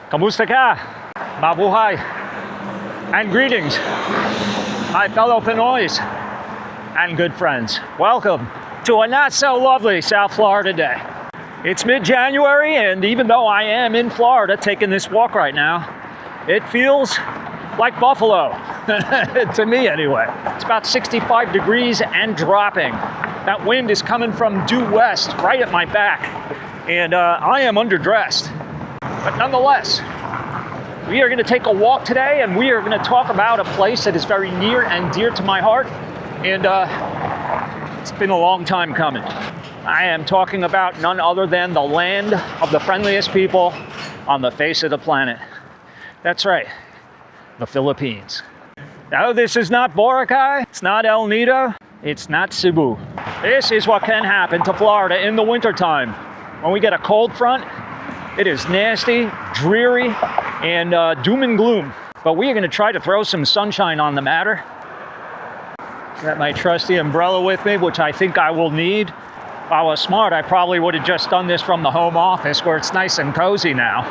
Kamusta ka? Mabuhay. And greetings, my fellow Pinoys and good friends. Welcome to a not so lovely South Florida day. It's mid-January, and even though I am in Florida taking this walk right now, it feels like Buffalo, to me anyway. It's about 65 degrees and dropping. That wind is coming from due west right at my back, and I am underdressed. But nonetheless, we are going to take a walk today, and we are going to talk about a place that is very near and dear to my heart, and it's been a long time coming. I am talking about none other than the land of the friendliest people on the face of the planet. That's right, the Philippines. No, this is not Boracay, it's not El Nido, it's not Cebu. This is what can happen to Florida in the wintertime. When we get a cold front, it is nasty, dreary, and doom and gloom. But we are going to try to throw some sunshine on the matter. Got my trusty umbrella with me, which I think I will need. If I was smart, I probably would have just done this from the home office where it's nice and cozy now.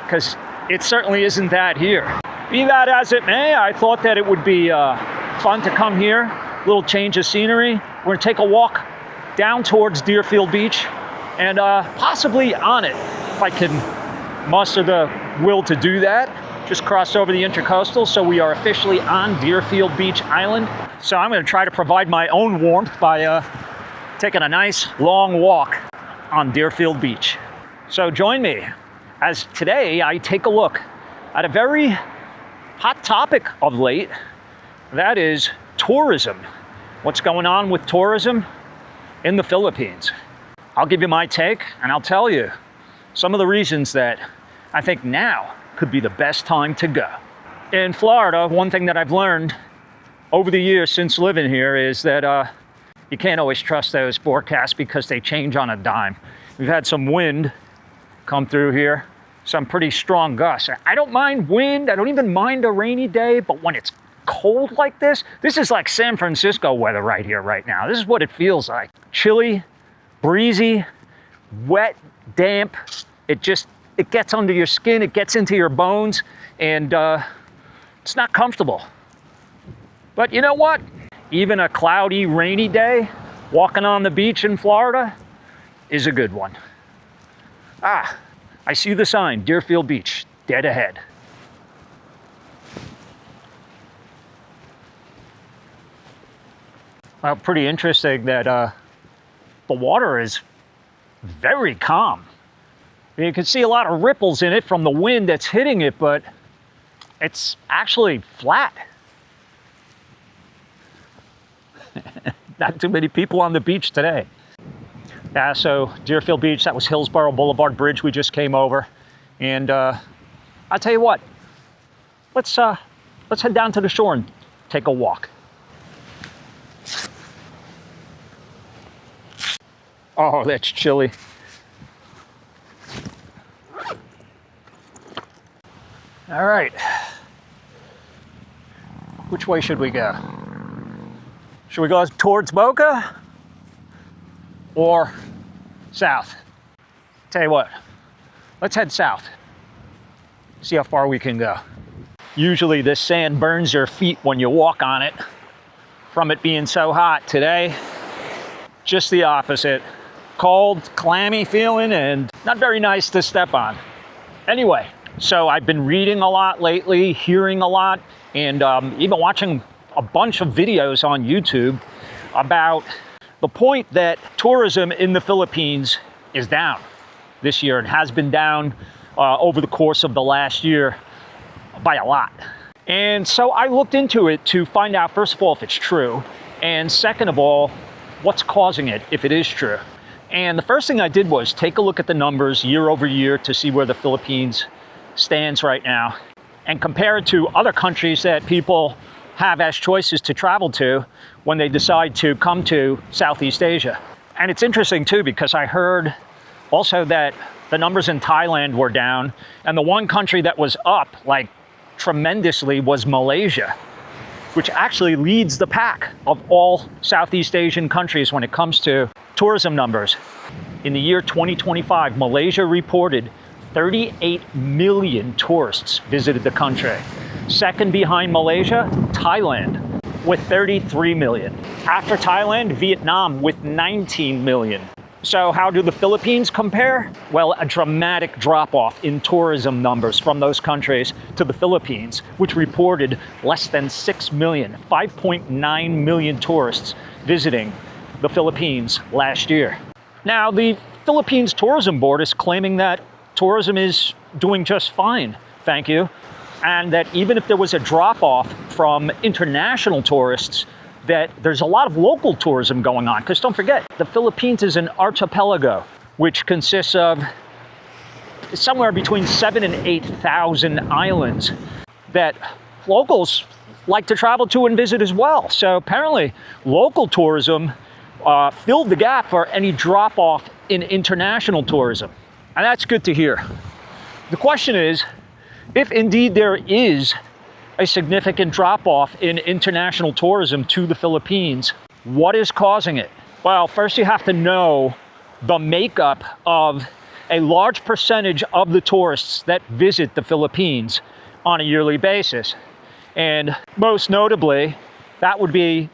Because it certainly isn't that here. Be that as it may, I thought that it would be fun to come here, a little change of scenery. We're going to take a walk down towards Deerfield Beach and possibly on it, if I can muster the will to do that. Just crossed over the intercoastal, so we are officially on Deerfield Beach Island. So I'm going to try to provide my own warmth by taking a nice long walk on Deerfield Beach. So join me as today I take a look at a very hot topic of late. That is tourism. What's going on with tourism in the Philippines? I'll give you my take, and I'll tell you some of the reasons that I think now could be the best time to go. In Florida, one thing that I've learned over the years since living here is that you can't always trust those forecasts because they change on a dime. We've had some wind come through here, some pretty strong gusts. I don't mind wind, I don't even mind a rainy day, but when it's cold like this is like San Francisco weather right here, right now. This is what it feels like. Chilly, breezy, wet, damp. It gets under your skin, it gets into your bones, and it's not comfortable. But you know what? Even a cloudy, rainy day, walking on the beach in Florida is a good one. Ah, I see the sign, Deerfield Beach, dead ahead. Well, pretty interesting that the water is very calm. You can see a lot of ripples in it from the wind that's hitting it, but it's actually flat. Not too many people on the beach today. Yeah, so Deerfield Beach, that was Hillsborough Boulevard Bridge we just came over. And I'll tell you what, let's head down to the shore and take a walk. Oh, that's chilly. All right. Which way should we go? Should we go towards Boca or south? Tell you what, let's head south. See how far we can go. Usually this sand burns your feet when you walk on it from it being so hot. Today, just the opposite. Cold, clammy feeling, and not very nice to step on. Anyway, so I've been reading a lot lately, hearing a lot, and even watching a bunch of videos on YouTube about the point that tourism in the Philippines is down this year and has been down over the course of the last year by a lot. And so I looked into it to find out, first of all, if it's true, and second of all, what's causing it if it is true. And the first thing I did was take a look at the numbers year over year to see where the Philippines stands right now and compare it to other countries that people have as choices to travel to when they decide to come to Southeast Asia. And it's interesting too, because I heard also that the numbers in Thailand were down, and the one country that was up like tremendously was Malaysia, which actually leads the pack of all Southeast Asian countries when it comes to tourism numbers. In the year 2025, Malaysia reported 38 million tourists visited the country. Second behind Malaysia, Thailand, with 33 million. After Thailand, Vietnam with 19 million. So how do the Philippines compare? Well, a dramatic drop-off in tourism numbers from those countries to the Philippines, which reported less than 6 million, 5.9 million tourists visiting the Philippines last year. Now, the Philippines Tourism Board is claiming that tourism is doing just fine, thank you, and that even if there was a drop-off from international tourists, that there's a lot of local tourism going on. Because don't forget, the Philippines is an archipelago, which consists of somewhere between 7,000 and 8,000 islands that locals like to travel to and visit as well. So apparently, local tourism filled the gap for any drop-off in international tourism. And that's good to hear. The question is, if indeed there is a significant drop-off in international tourism to the Philippines, what is causing it? Well, first you have to know the makeup of a large percentage of the tourists that visit the Philippines on a yearly basis. And most notably, that would be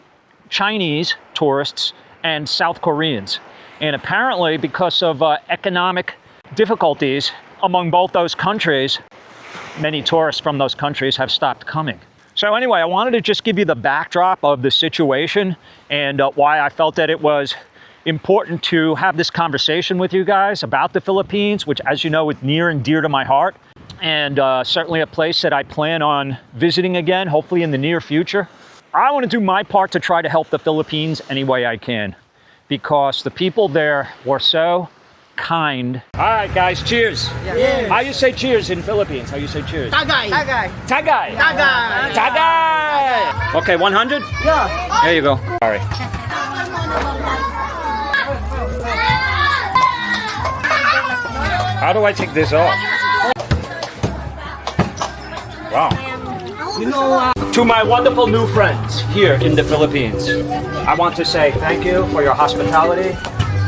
Chinese tourists and South Koreans. And apparently, because of economic difficulties among both those countries, many tourists from those countries have stopped coming. So anyway, I wanted to just give you the backdrop of the situation and why I felt that it was important to have this conversation with you guys about the Philippines, which, as you know, is near and dear to my heart, and certainly a place that I plan on visiting again, hopefully in the near future. I want to do my part to try to help the Philippines any way I can, because the people there were so kind. All right, guys, cheers. Yeah. How you say cheers in Philippines? How you say cheers? Tagay. Tagay. Tagay. Tagay. Okay, 100? Yeah. There you go. Sorry. How do I take this off? Wow. You know, To my wonderful new friends here in the Philippines, I want to say thank you for your hospitality.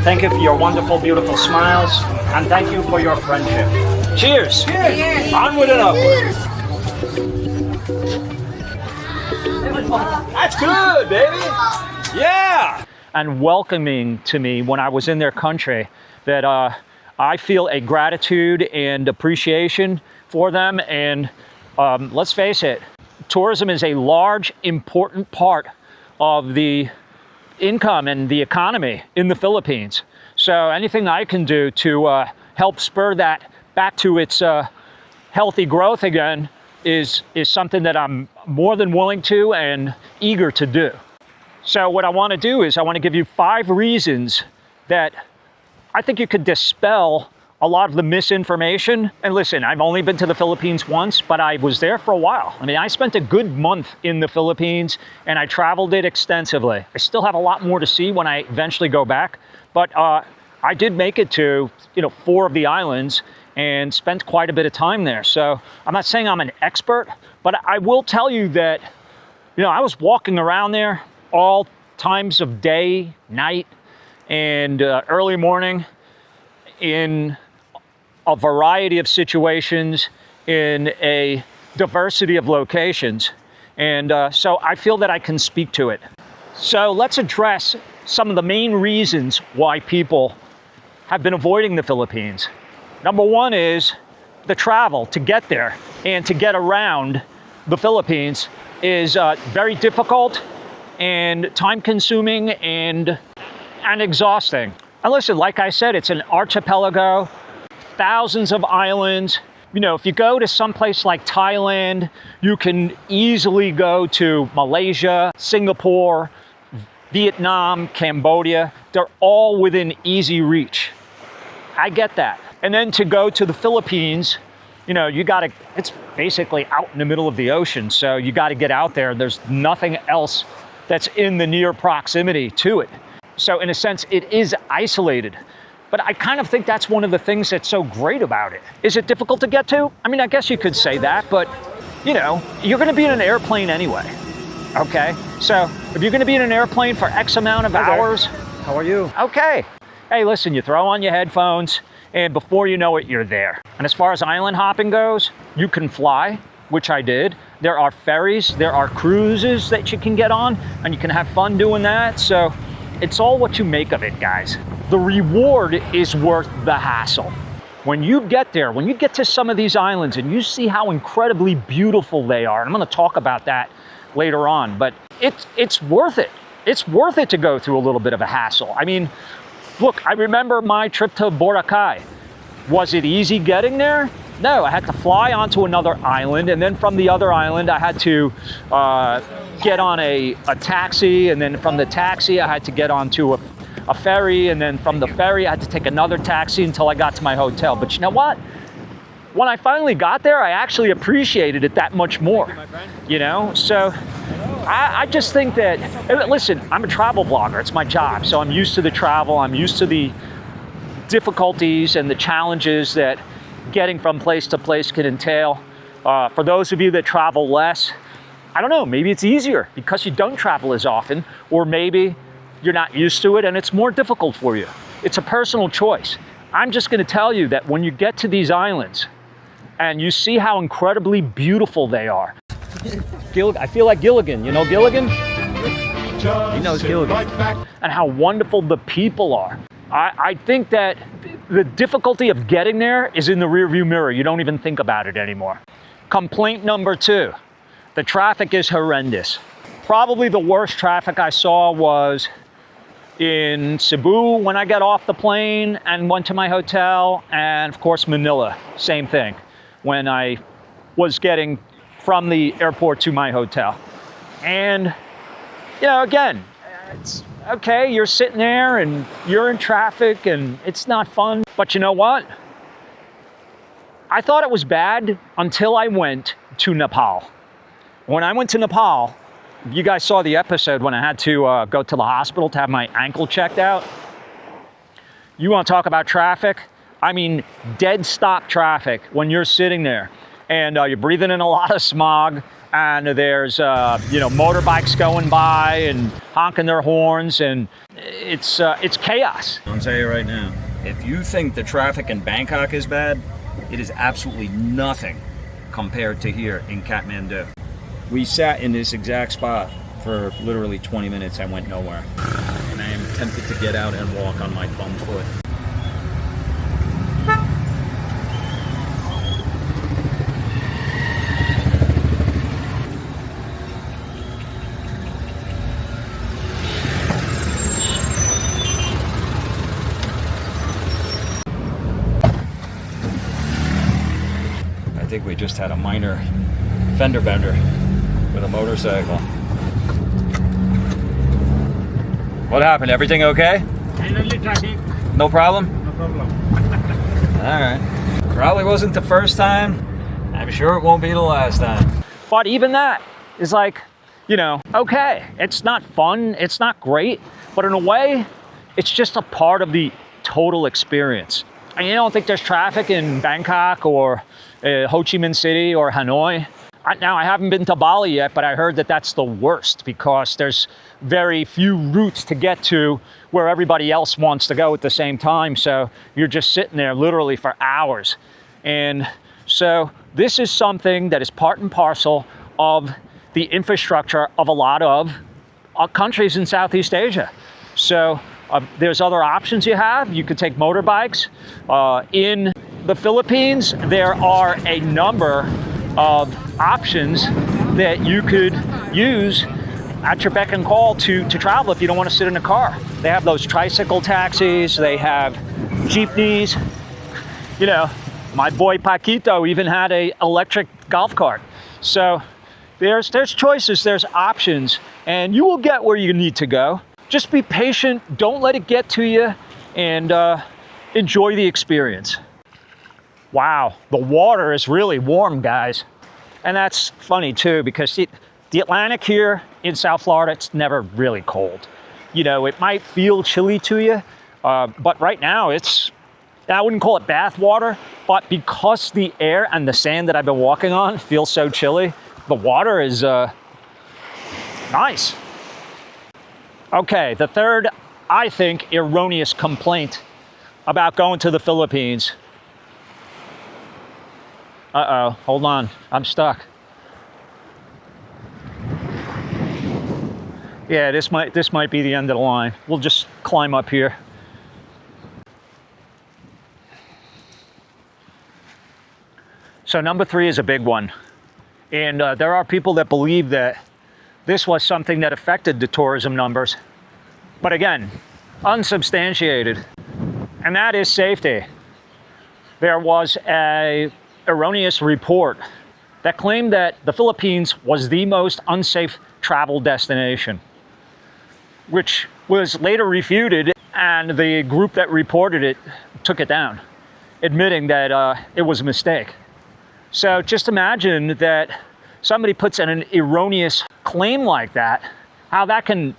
Thank you for your wonderful, beautiful smiles, and thank you for your friendship. Cheers! Cheers. Onward and upward! That's good, baby! Yeah! And welcoming to me when I was in their country, that I feel a gratitude and appreciation for them. And let's face it, tourism is a large, important part of the income and the economy in the Philippines. So anything I can do to help spur that back to its healthy growth again is something that I'm more than willing to and eager to do. So what I want to do is I want to give you 5 reasons that I think you could dispel a lot of the misinformation. And listen, I've only been to the Philippines once, but I was there for a while. I mean, I spent a good month in the Philippines and I traveled it extensively. I still have a lot more to see when I eventually go back, but I did make it to, 4 of the islands and spent quite a bit of time there. So I'm not saying I'm an expert, but I will tell you that, I was walking around there all times of day, night, and early morning in a variety of situations, in a diversity of locations. And so I feel that I can speak to it. So let's address some of the main reasons why people have been avoiding the Philippines. Number 1 is the travel to get there and to get around the Philippines is very difficult and time-consuming and exhausting. And listen, like I said, it's an archipelago, thousands of islands. If you go to someplace like Thailand, you can easily go to Malaysia, Singapore, Vietnam, Cambodia. They're all within easy reach. I get that. And then to go to the Philippines, it's basically out in the middle of the ocean. So you got to get out there. There's nothing else that's in the near proximity to it. So in a sense, it is isolated. But I kind of think that's one of the things that's so great about it. Is it difficult to get to? I mean, I guess you could say that, but you're going to be in an airplane anyway. Okay? So if you're going to be in an airplane for X amount of hours. How are you? Okay. Hey, listen, you throw on your headphones and before you know it, you're there. And as far as island hopping goes, you can fly, which I did. There are ferries, there are cruises that you can get on, and you can have fun doing that. So it's all what you make of it, guys. The reward is worth the hassle. When you get there, when you get to some of these islands and you see how incredibly beautiful they are, and I'm gonna talk about that later on, but it's worth it. It's worth it to go through a little bit of a hassle. I mean, look, I remember my trip to Boracay. Was it easy getting there? No, I had to fly onto another island, and then from the other island, I had to get on a taxi, and then from the taxi, I had to get onto a ferry, and then from the ferry, I had to take another taxi until I got to my hotel. But you know what? When I finally got there, I actually appreciated it that much more, you know? So I just think that, listen, I'm a travel blogger. It's my job. So I'm used to the travel. I'm used to the difficulties and the challenges that getting from place to place can entail. For those of you that travel less, I don't know, maybe it's easier because you don't travel as often, or maybe you're not used to it and it's more difficult for you. It's a personal choice. I'm just gonna tell you that when you get to these islands and you see how incredibly beautiful they are. I feel like Gilligan, you know Gilligan? He knows Gilligan. And how wonderful the people are. I think that the difficulty of getting there is in the rearview mirror. You don't even think about it anymore. Complaint number 2, the traffic is horrendous. Probably the worst traffic I saw was in Cebu when I got off the plane and went to my hotel, and of course Manila, same thing, when I was getting from the airport to my hotel. And, you know, again, it's okay, you're sitting there and you're in traffic and it's not fun. But you know what? I thought it was bad until I went to Nepal. When I went to Nepal, you guys saw the episode when I had to go to the hospital to have my ankle checked out. You want to talk about traffic? I mean, dead stop traffic when you're sitting there and you're breathing in a lot of smog, and there's you know, motorbikes going by and honking their horns, and it's chaos. I'll tell you right now, if you think the traffic in Bangkok is bad, it is absolutely nothing compared to here in Kathmandu. We sat in this exact spot for literally 20 minutes and went nowhere. And I am tempted to get out and walk on my bum foot. I think we just had a minor fender bender with a motorcycle. What happened? Everything okay? No problem? No problem. Alright. Probably wasn't the first time. I'm sure it won't be the last time. But even that is like, you know, okay, it's not fun, it's not great, but in a way, it's just a part of the total experience. And you don't think there's traffic in Bangkok or Ho Chi Minh City or Hanoi? Now, I haven't been to Bali yet, but I heard that that's the worst because there's very few routes to get to where everybody else wants to go at the same time. So you're just sitting there literally for hours. And so this is something that is part and parcel of the infrastructure of a lot of countries in Southeast Asia. So there's other options you have. You could take motorbikes. In the Philippines, there are a number of options that you could use at your beck and call to travel if you don't want to sit in a car. They have those tricycle taxis, they have jeepneys. You know, my boy Paquito even had a electric golf cart. So there's choices, there's options, and you will get where you need to go. Just be patient, don't let it get to you, and enjoy the experience. Wow, the water is really warm, guys. And that's funny too, because the Atlantic here in South Florida, it's never really cold. You know, it might feel chilly to you, but right now I wouldn't call it bath water, but because the air and the sand that I've been walking on feels so chilly, the water is nice. Okay, the third, I think, erroneous complaint about going to the Philippines Uh-oh, hold on, I'm stuck. Yeah, this might be the end of the line. We'll just climb up here. So number 3 is a big one. And there are people that believe that this was something that affected the tourism numbers. But again, unsubstantiated. And that is safety. There was an erroneous report that claimed that the Philippines was the most unsafe travel destination, which was later refuted, and the group that reported it took it down, admitting that it was a mistake. So just imagine that somebody puts in an erroneous claim like that, how that can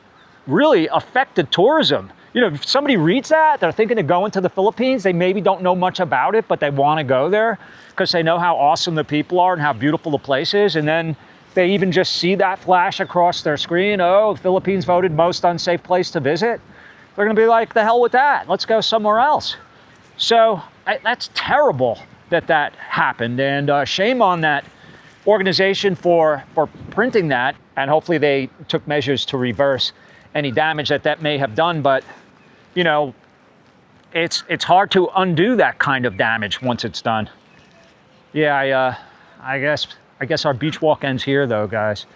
really affect the tourism. You know, if somebody reads that, they're thinking of going to the Philippines, they maybe don't know much about it, but they want to go there because they know how awesome the people are and how beautiful the place is. And then they even just see that flash across their screen, oh, the Philippines voted most unsafe place to visit. They're going to be like, the hell with that. Let's go somewhere else. So that's terrible that happened. And shame on that organization for printing that. And hopefully they took measures to reverse any damage that may have done. But, you know, it's hard to undo that kind of damage once it's done. Yeah, I guess our beach walk ends here though, guys.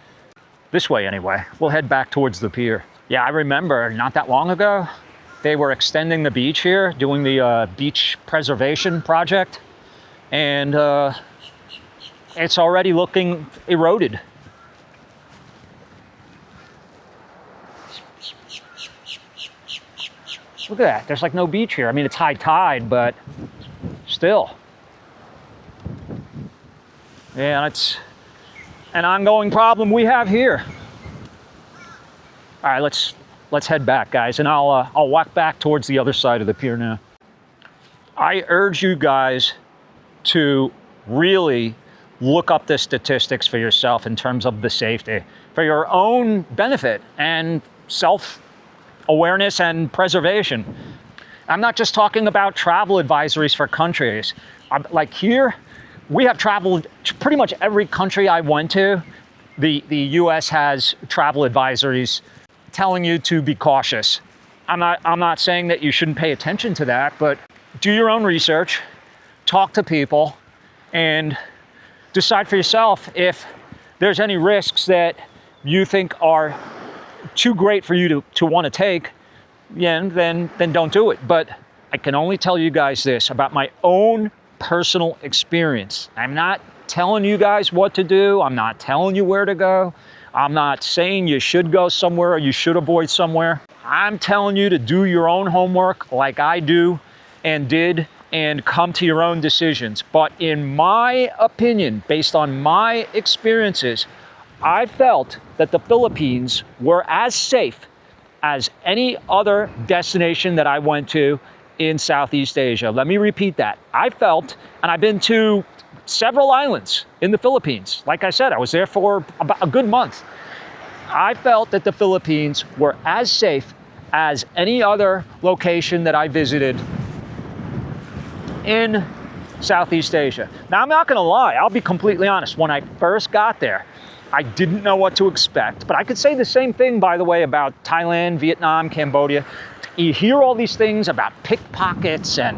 This way anyway. We'll head back towards the pier. Yeah, I remember not that long ago, they were extending the beach here, doing the beach preservation project. And it's already looking eroded. Look at that, there's like no beach here. I mean, it's high tide, but still. Yeah, it's an ongoing problem we have here. All right, let's head back, guys, and I'll walk back towards the other side of the pier now. I urge you guys to really look up the statistics for yourself in terms of the safety, for your own benefit and self-awareness and preservation. I'm not just talking about travel advisories for countries. Like here, we have traveled to pretty much every country I went to. The US has travel advisories telling you to be cautious. I'm not saying that you shouldn't pay attention to that, but do your own research, talk to people, and decide for yourself if there's any risks that you think are too great for you to want to take. Yeah, then don't do it. But I can only tell you guys this about my own personal experience. I'm not telling you guys what to do. I'm not telling you where to go. I'm not saying you should go somewhere or you should avoid somewhere. I'm telling you to do your own homework like I do and did, and come to your own decisions. But in my opinion, based on my experiences, I felt that the Philippines were as safe as any other destination that I went to in Southeast Asia. Let me repeat that. I felt, and I've been to several islands in the Philippines. Like I said, I was there for about a good month. I felt that the Philippines were as safe as any other location that I visited in Southeast Asia. Now, I'm not gonna lie, I'll be completely honest. When I first got there, I didn't know what to expect, but I could say the same thing, by the way, about Thailand, Vietnam, Cambodia. You hear all these things about pickpockets and,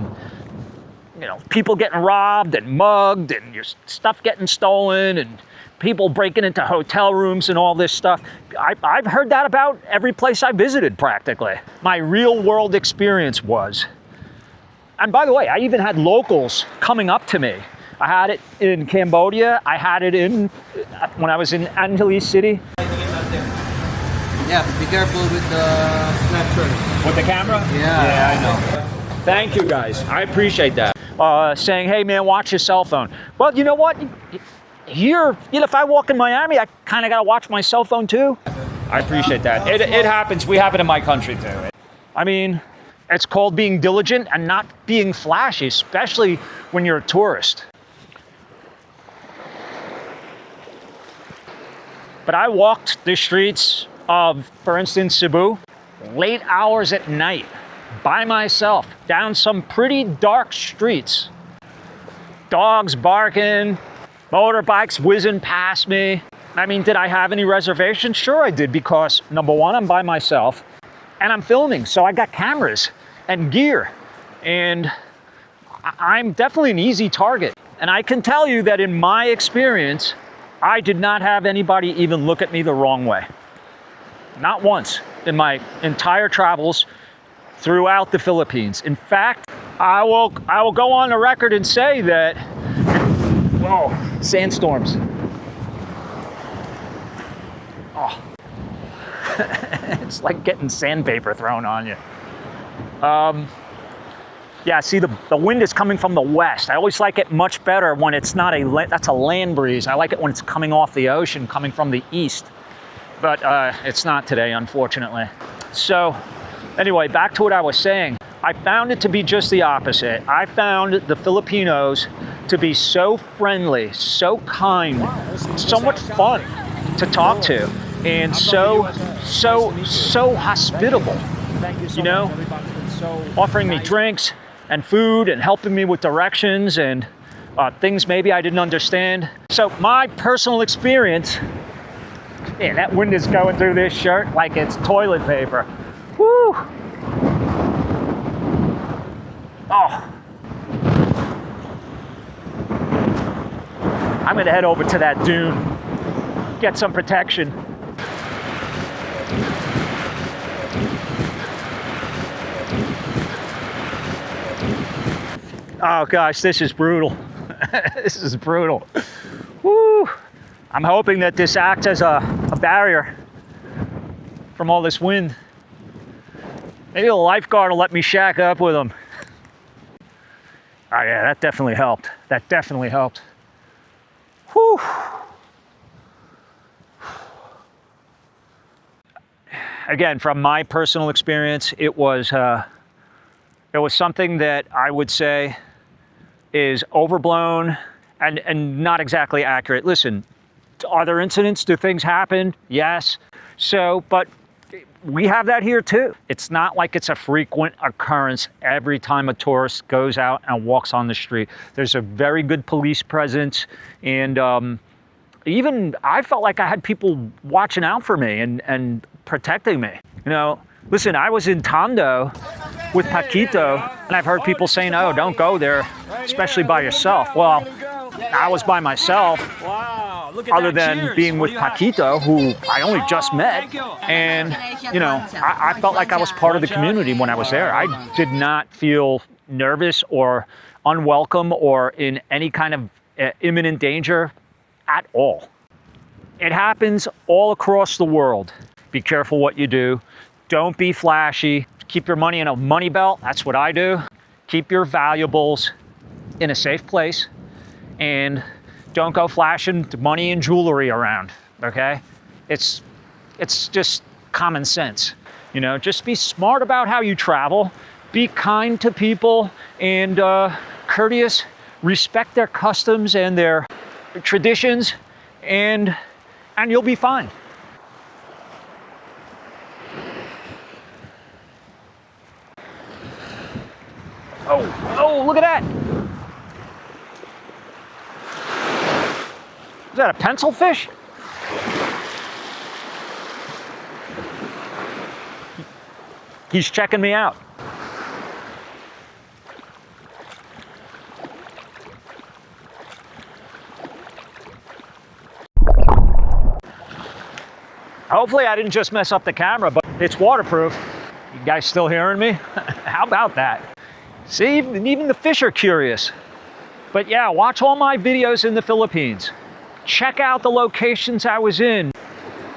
you know, people getting robbed and mugged and your stuff getting stolen and people breaking into hotel rooms and all this stuff. I've heard that about every place I visited practically. My real world experience was, and by the way, I even had locals coming up to me. I had it in Cambodia. I had it when I was in Angeles City. Yeah, be careful with the snapshot. With the camera? Yeah, I know. Thank you guys, I appreciate that. Saying, hey man, watch your cell phone. Well, you know what? Here, you know, if I walk in Miami, I kind of got to watch my cell phone too. I appreciate that. It happens. We have it in my country too. I mean, it's called being diligent and not being flashy, especially when you're a tourist. But I walked the streets of, for instance, Cebu, late hours at night, by myself, down some pretty dark streets. dogs barking, motorbikes whizzing past me. I mean, did I have any reservations? Sure I did, because number one, I'm by myself and I'm filming, so I got cameras and gear, and I'm definitely an easy target. And I can tell you that in my experience, I did not have anybody even look at me the wrong way. Not once in my entire travels throughout the Philippines. In fact, I will go on the record and say that, whoa, sandstorms. Oh, it's like getting sandpaper thrown on you. Yeah, see, the wind is coming from the west. I always like it much better when it's not that's a land breeze. I like it when it's coming off the ocean, coming from the east. But it's not today, unfortunately. So anyway, back to what I was saying. I found it to be just the opposite. I found the Filipinos to be so friendly, so kind, so much fun to talk to, and so hospitable. You know, offering me drinks and food and helping me with directions and things maybe I didn't understand. So my personal experience, man, that wind is going through this shirt like it's toilet paper. Woo! Oh. I'm gonna head over to that dune, get some protection. Oh gosh, this is brutal. This is brutal. Woo! I'm hoping that this acts as a barrier from all this wind. Maybe the lifeguard will let me shack up with him. Oh yeah, that definitely helped. That definitely helped. Whew. Again, from my personal experience, it was something that I would say is overblown and not exactly accurate. Listen, are there incidents? Do things happen? Yes. So, but we have that here too. It's not like it's a frequent occurrence every time a tourist goes out and walks on the street. There's a very good police presence, and even I felt like I had people watching out for me and protecting me. You know, listen, I was in Tondo with Paquito, and I've heard people saying, oh, don't go there, especially by yourself. Well, I was by myself, other than being with Paquito, who I only just met. And, you know, I felt like I was part of the community when I was there. I did not feel nervous or unwelcome or in any kind of imminent danger at all. It happens all across the world. Be careful what you do. Don't be flashy. Keep your money in a money belt. That's what I do. Keep your valuables in a safe place, and don't go flashing money and jewelry around, okay? It's just common sense. You know, just be smart about how you travel. Be kind to people and courteous. Respect their customs and their traditions, and you'll be fine. Oh, look at that. Is that a pencil fish? He's checking me out. Hopefully I didn't just mess up the camera, but it's waterproof. You guys still hearing me? How about that? See, even the fish are curious. But yeah, watch all my videos in the Philippines. Check out the locations I was in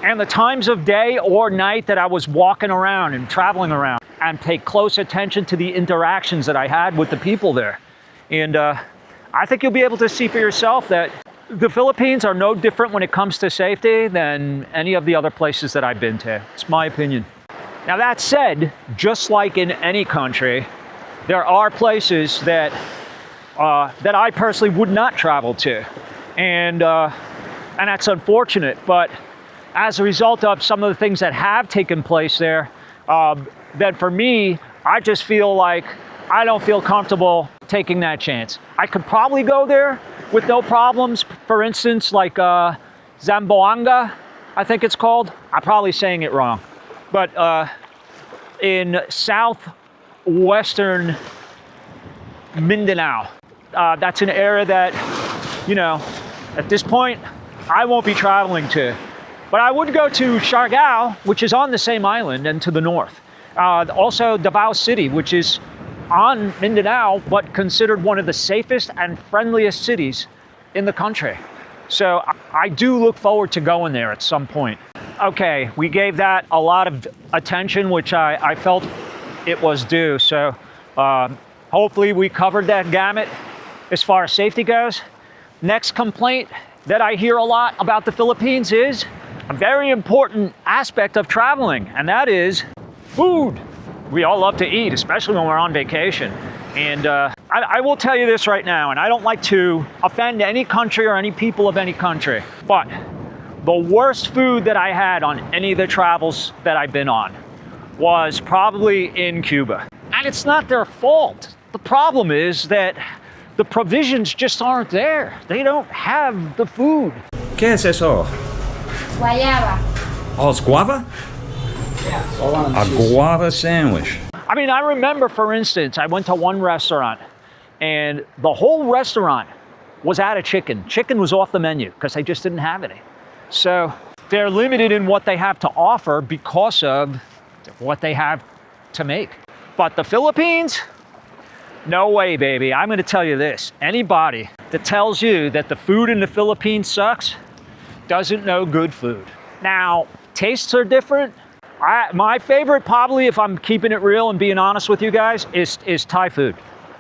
and the times of day or night that I was walking around and traveling around, and pay close attention to the interactions that I had with the people there. And I think you'll be able to see for yourself that the Philippines are no different when it comes to safety than any of the other places that I've been to. It's my opinion. Now that said, just like in any country, there are places that I personally would not travel to, and that's unfortunate. But as a result of some of the things that have taken place there, that for me, I just feel like I don't feel comfortable taking that chance. I could probably go there with no problems. For instance, like Zamboanga, I think it's called. I'm probably saying it wrong. But in southwestern Mindanao, that's an area that, you know, at this point, I won't be traveling to. But I would go to Siargao, which is on the same island and to the north. Also Davao City, which is on Mindanao, but considered one of the safest and friendliest cities in the country. So I do look forward to going there at some point. Okay, we gave that a lot of attention, which I felt it was due. So hopefully we covered that gamut as far as safety goes. Next complaint that I hear a lot about the Philippines is a very important aspect of traveling, and that is food. We all love to eat, especially when we're on vacation. And I will tell you this right now, and I don't like to offend any country or any people of any country, but the worst food that I had on any of the travels that I've been on was probably in Cuba. And it's not their fault. The problem is that the provisions just aren't there. They don't have the food. ¿Qué es eso? Guayaba. Oh, it's guava? A guava sandwich. I mean, I remember, for instance, I went to one restaurant and the whole restaurant was out of chicken. Chicken was off the menu because they just didn't have any. So they're limited in what they have to offer because of what they have to make. But the Philippines, no way, baby. I'm going to tell you this. Anybody that tells you that the food in the Philippines sucks doesn't know good food. Now, tastes are different. My favorite, probably, if I'm keeping it real and being honest with you guys, is Thai food.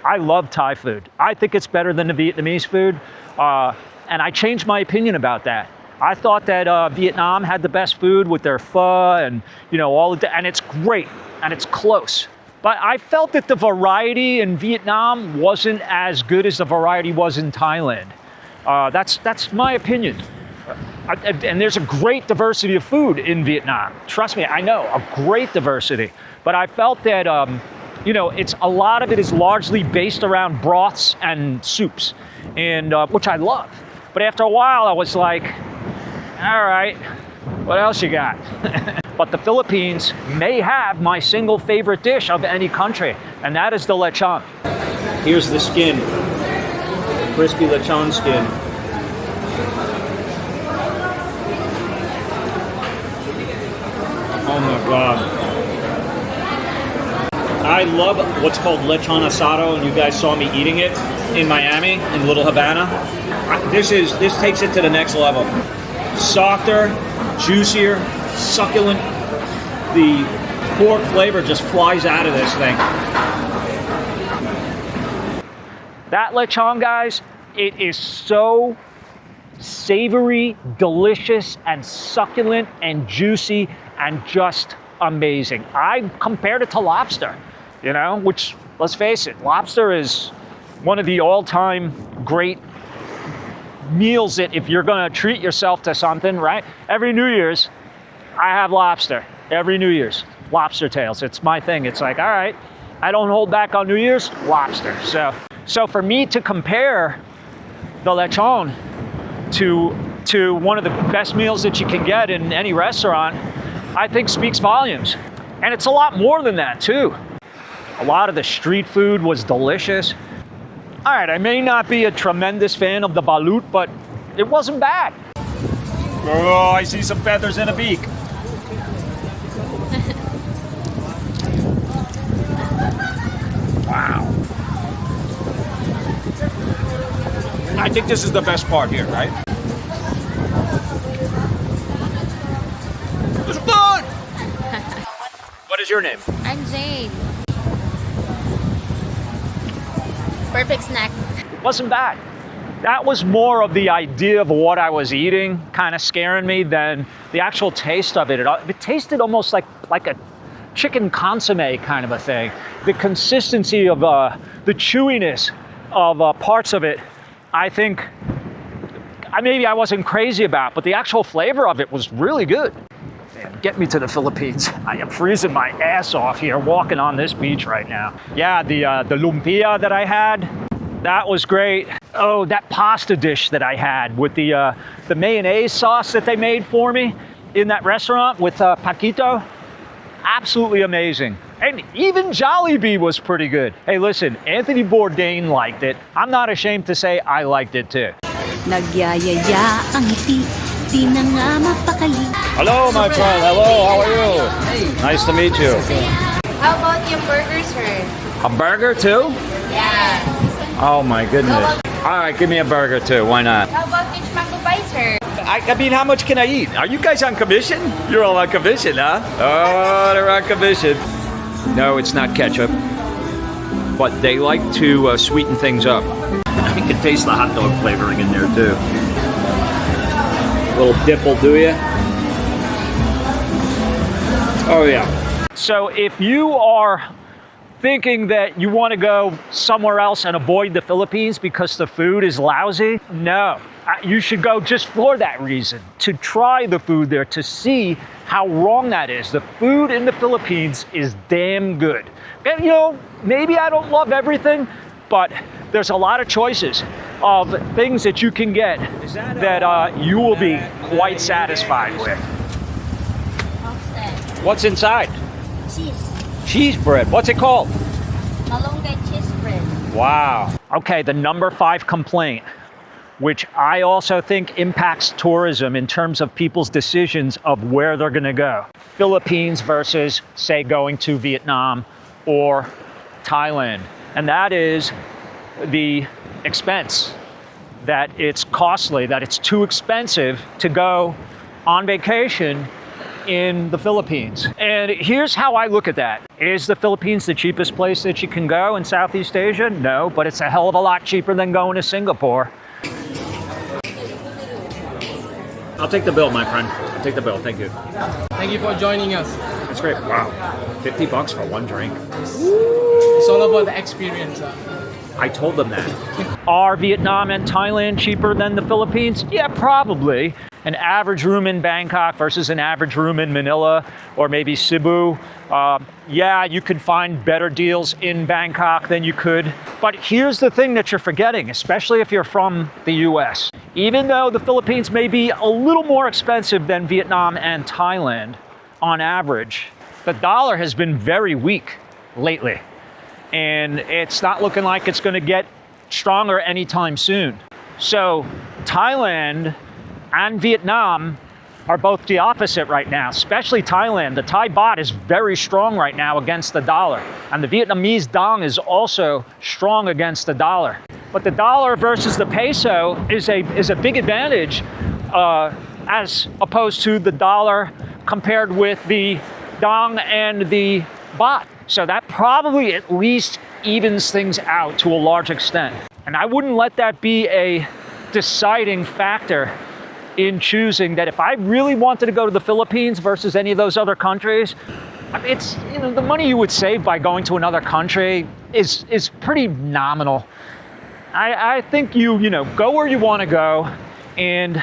I love Thai food. I think it's better than the Vietnamese food. And I changed my opinion about that. I thought that Vietnam had the best food with their pho and, you know, and it's great and it's close. But I felt that the variety in Vietnam wasn't as good as the variety was in Thailand. That's my opinion. And there's a great diversity of food in Vietnam. Trust me, I know, a great diversity. But I felt that, you know, a lot of it is largely based around broths and soups, and which I love. But after a while, I was like, all right, what else you got? But the Philippines may have my single favorite dish of any country, and that is the lechon. Here's the skin. Crispy lechon skin. Oh my God. I love what's called lechon asado, and you guys saw me eating it in Miami, in Little Havana. This takes it to the next level. Softer, juicier, succulent. The pork flavor just flies out of this thing. That lechon, guys, it is so savory, delicious, and succulent, and juicy, and just amazing. I compared it to lobster, you know, which, let's face it, lobster is one of the all-time great meals that if you're gonna treat yourself to something, right? Every New Year's, I have lobster. Every New Year's, lobster tails. It's my thing. It's like, all right, I don't hold back on New Year's, lobster. So for me to compare the lechon to one of the best meals that you can get in any restaurant, I think speaks volumes. And it's a lot more than that too. A lot of the street food was delicious. All right, I may not be a tremendous fan of the balut, but it wasn't bad. Oh, I see some feathers and a beak. Wow. I think this is the best part here, right? It's good! What is your name? I'm Jane. Perfect snack. It wasn't bad. That was more of the idea of what I was eating kind of scaring me than the actual taste of it. It tasted almost like a chicken consomme kind of a thing. The consistency of the chewiness of parts of it, I think maybe I wasn't crazy about, but the actual flavor of it was really good. Man, get me to the Philippines. I am freezing my ass off here walking on this beach right now. Yeah, the lumpia that I had, That was great. Oh, that pasta dish that I had with the mayonnaise sauce that they made for me in that restaurant with Paquito. Absolutely amazing. And even Jollibee was pretty good. Hey, listen, Anthony Bourdain liked it. I'm not ashamed to say I liked it too. Nagyayaya ang ngiti, di na nga mapakali. Hello, my friend. Hello, how are you? Nice to meet you. How about your burger, sir? A burger too? Yeah. Oh my goodness. All right, give me a burger too. Why not? How about fish mango pie, sir? I mean, how much can I eat? Are you guys on commission? You're all on commission, huh? Oh, they're on commission. No, it's not ketchup. But they like to sweeten things up. You can taste the hot dog flavoring in there too. A little dip will do you. Oh yeah. So if you are thinking that you want to go somewhere else and avoid the Philippines because the food is lousy, no. You should go just for that reason, to try the food there, to see how wrong that is. The food in the Philippines is damn good. And, you know, maybe I don't love everything, but there's a lot of choices of things that you can get that you will be quite satisfied with. What's inside? Cheese. Cheese bread. What's it called? Malunggay cheese bread. Wow. Okay, the number 5 complaint, which I also think impacts tourism in terms of people's decisions of where they're going to go. Philippines versus, say, going to Vietnam or Thailand. And that is the expense, that it's costly, that it's too expensive to go on vacation in the Philippines. And here's how I look at that. Is the Philippines the cheapest place that you can go in Southeast Asia? No, but it's a hell of a lot cheaper than going to Singapore. I'll take the bill, my friend. I'll take the bill. Thank you. Thank you for joining us. That's great. Wow. $50 for one drink. It's all about the experience. I told them that. Are Vietnam and Thailand cheaper than the Philippines? Yeah, probably. An average room in Bangkok versus an average room in Manila or maybe Cebu. Yeah, you could find better deals in Bangkok than you could. But here's the thing that you're forgetting, especially if you're from the US. Even though the Philippines may be a little more expensive than Vietnam and Thailand on average, the dollar has been very weak lately. And it's not looking like it's going to get stronger anytime soon. So Thailand and Vietnam are both the opposite right now, especially Thailand. The Thai baht is very strong right now against the dollar. And the Vietnamese dong is also strong against the dollar. But the dollar versus the peso is a big advantage as opposed to the dollar compared with the dong and the baht. So that probably at least evens things out to a large extent. And I wouldn't let that be a deciding factor in choosing that if I really wanted to go to the Philippines versus any of those other countries. It's, you know, the money you would save by going to another country is pretty nominal. I think you go where you want to go and,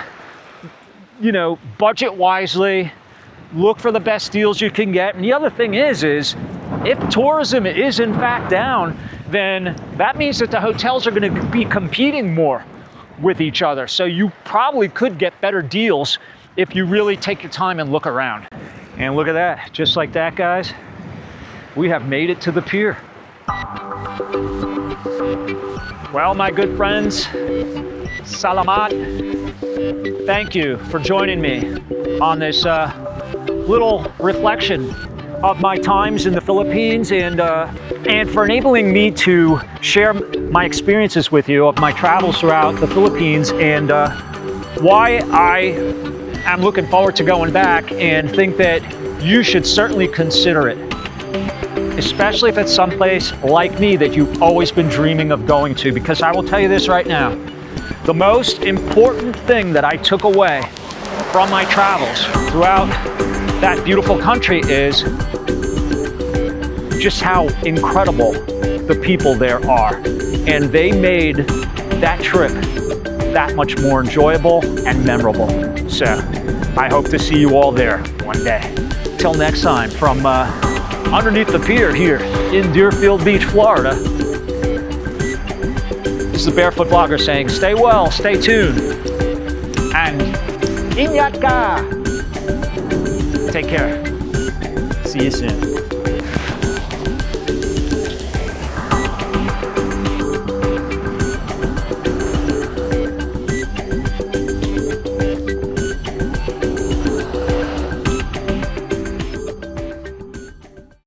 budget wisely, look for the best deals you can get. And the other thing is if tourism is in fact down, then that means that the hotels are going to be competing more with each other. So you probably could get better deals if you really take your time and look around. And look at that, just like that, guys, we have made it to the pier. Well, my good friends, salamat. Thank you for joining me on this little reflection of my times in the Philippines and for enabling me to share my experiences with you of my travels throughout the Philippines and why I am looking forward to going back and think that you should certainly consider it, especially if it's someplace like me that you've always been dreaming of going to, because I will tell you this right now, the most important thing that I took away from my travels throughout that beautiful country is just how incredible the people there are. And they made that trip that much more enjoyable and memorable. So I hope to see you all there one day. Till next time, from underneath the pier here in Deerfield Beach, Florida, This is the Barefoot Vlogger saying, stay well, stay tuned, and ingat ka. Take care. See you soon.